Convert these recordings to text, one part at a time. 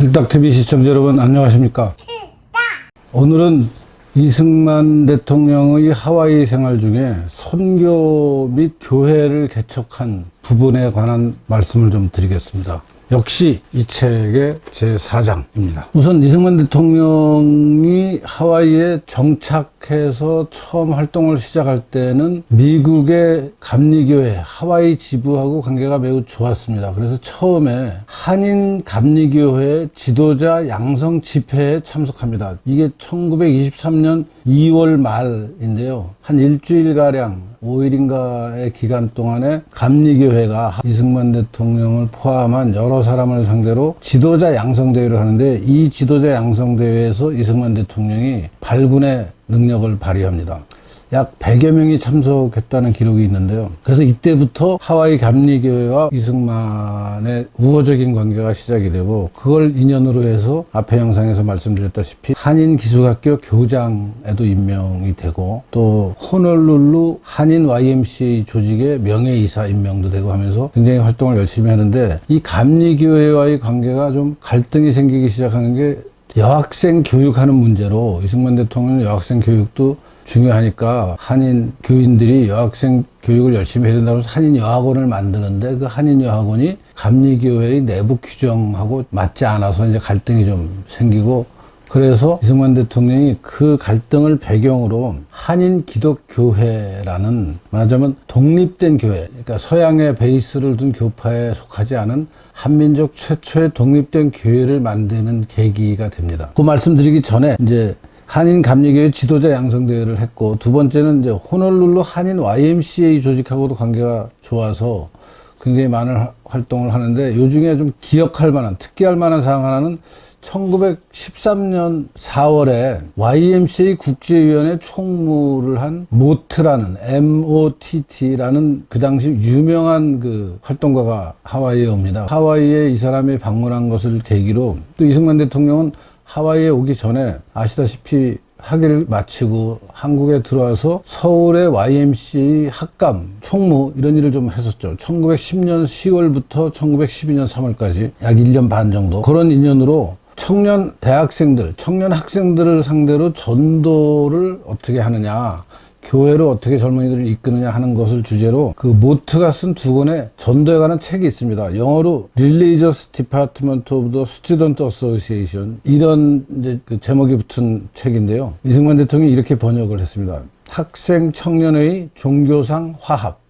필닥TV 시청자 여러분 안녕하십니까? 오늘은 이승만 대통령의 하와이 생활 중에 선교 및 교회를 개척한 부분에 관한 말씀을 좀 드리겠습니다. 역시 이 책의 제4장입니다. 우선 이승만 대통령이 하와이에 정착해서 처음 활동을 시작할 때는 미국의 감리교회 하와이 지부하고 관계가 매우 좋았습니다. 그래서 처음에 한인 감리교회 지도자 양성 집회에 참석합니다. 이게 1923년 2월 말인데요. 한 일주일가량 5일인가의 기간 동안에 감리교회가 이승만 대통령을 포함한 여러 사람을 상대로 지도자 양성대회를 하는데, 이 지도자 양성대회에서 이승만 대통령이 발군의 능력을 발휘합니다. 약 100여 명이 참석했다는 기록이 있는데요. 그래서 이때부터 하와이 감리교회와 이승만의 우호적인 관계가 시작이 되고, 그걸 인연으로 해서 앞에 영상에서 말씀드렸다시피 한인 기숙학교 교장에도 임명이 되고, 또 호놀룰루 한인 YMCA 조직의 명예이사 임명도 되고 하면서 굉장히 활동을 열심히 하는데, 이 감리교회와의 관계가 좀 갈등이 생기기 시작하는 게 여학생 교육하는 문제로, 이승만 대통령은 여학생 교육도 중요하니까 한인 교인들이 여학생 교육을 열심히 해야 된다고 해서 한인 여학원을 만드는데, 그 한인 여학원이 감리교회의 내부 규정하고 맞지 않아서 이제 갈등이 좀 생기고, 그래서 이승만 대통령이 그 갈등을 배경으로 한인 기독교회라는, 말하자면 독립된 교회, 그러니까 서양의 베이스를 둔 교파에 속하지 않은 한민족 최초의 독립된 교회를 만드는 계기가 됩니다. 그 말씀드리기 전에 이제 한인 감리교회 지도자 양성대회를 했고, 두 번째는 이제 호놀룰루 한인 YMCA 조직하고도 관계가 좋아서 굉장히 많은 활동을 하는데, 요 중에 좀 기억할 만한, 특기할 만한 사항 하나는 1913년 4월에 YMCA 국제위원회 총무를 한 모트라는, MOTT라는 그 당시 유명한 그 활동가가 하와이에 옵니다. 하와이에 이 사람이 방문한 것을 계기로, 또 이승만 대통령은 하와이에 오기 전에 아시다시피 학위를 마치고 한국에 들어와서 서울의 YMCA 학감, 총무 이런 일을 좀 했었죠. 1910년 10월부터 1912년 3월까지 약 1년 반 정도. 그런 인연으로 청년 대학생들, 청년 학생들을 상대로 전도를 어떻게 하느냐, 교회로 어떻게 젊은이들을 이끄느냐 하는 것을 주제로 그 모트가 쓴 두 권의 전도에 관한 책이 있습니다. 영어로 Religious Department of the Student Association, 이런 이제 그 제목이 붙은 책인데요. 이승만 대통령이 이렇게 번역을 했습니다. 학생 청년의 종교상 화합,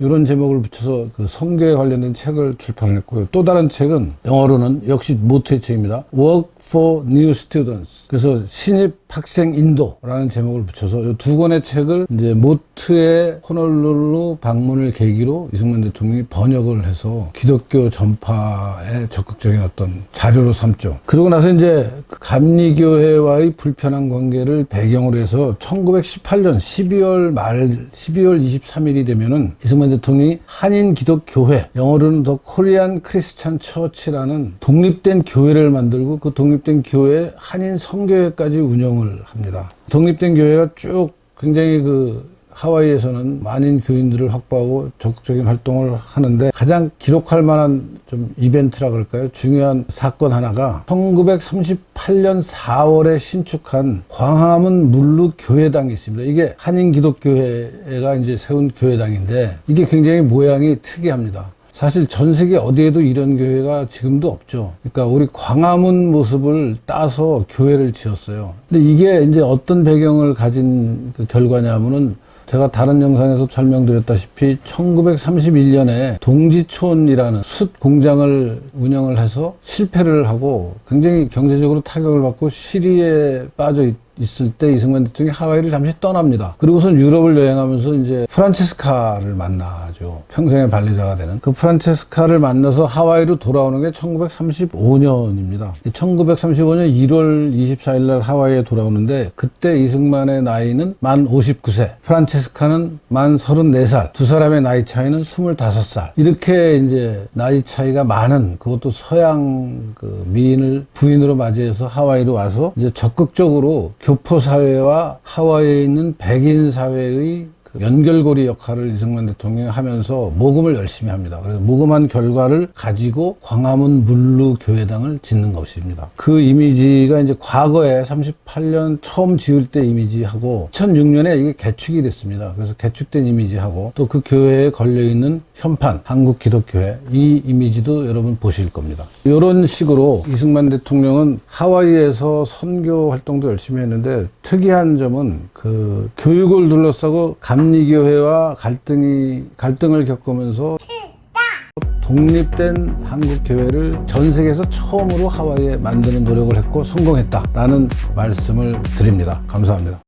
이런 제목을 붙여서 그 선교에 관련된 책을 출판을 했고요. 또 다른 책은 영어로는 역시 모트의 책입니다. Work for New Students. 그래서 신입 학생 인도라는 제목을 붙여서 이 두 권의 책을 이제 모트의 호놀룰루 방문을 계기로 이승만 대통령이 번역을 해서 기독교 전파에 적극적인 어떤 자료로 삼죠. 그러고 나서 이제 그 감리교회와의 불편한 관계를 배경으로 해서 1918년 12월 말 12월 23일이 되면은 이승만 대통령이 한인 기독교회, 영어로는 더 코리안 크리스찬 처치라는 독립된 교회를 만들고, 그 독립된 교회에 한인 선교회까지 운영을 합니다. 독립된 교회가 쭉 굉장히 그 하와이에서는 많은 교인들을 확보하고 적극적인 활동을 하는데, 가장 기록할 만한 좀 이벤트라 그럴까요? 중요한 사건 하나가 1938년 4월에 신축한 광화문 물루 교회당이 있습니다. 이게 한인 기독교회가 이제 세운 교회당인데, 이게 굉장히 모양이 특이합니다. 사실 전 세계 어디에도 이런 교회가 지금도 없죠. 그러니까 우리 광화문 모습을 따서 교회를 지었어요. 근데 이게 이제 어떤 배경을 가진 그 결과냐면은, 제가 다른 영상에서 설명드렸다시피 1931년에 동지촌이라는 숯 공장을 운영을 해서 실패를 하고 굉장히 경제적으로 타격을 받고 시리에 빠져 있을 때 이승만 대통령이 하와이를 잠시 떠납니다. 그리고선 유럽을 여행하면서 이제 프란체스카를 만나죠. 평생의 발리자가 되는 그 프란체스카를 만나서 하와이로 돌아오는 게 1935년입니다. 1935년 1월 24일 날 하와이에 돌아오는데, 그때 이승만의 나이는 만 59세, 프란체스카는 만 34살, 두 사람의 나이 차이는 25살. 이렇게 이제 나이 차이가 많은, 그것도 서양 그 미인을 부인으로 맞이해서 하와이로 와서 이제 적극적으로 교포 사회와 하와이에 있는 백인 사회의 그 그 연결고리 역할을 이승만 대통령이 하면서 모금을 열심히 합니다. 그래서 모금한 결과를 가지고 광화문 물루교회당을 짓는 것입니다. 그 이미지가 이제 과거에 38년 처음 지을 때 이미지하고 2006년에 이게 개축이 됐습니다. 그래서 개축된 이미지하고 또 그 교회에 걸려있는 현판, 한국기독교회, 이 이미지도 여러분 보실 겁니다. 이런 식으로 이승만 대통령은 하와이에서 선교 활동도 열심히 했는데 특이한 점은 그 교육을 둘러싸고 감리교회와 갈등을 겪으면서 독립된 한국교회를 전 세계에서 처음으로 하와이에 만드는 노력을 했고 성공했다라는 말씀을 드립니다. 감사합니다.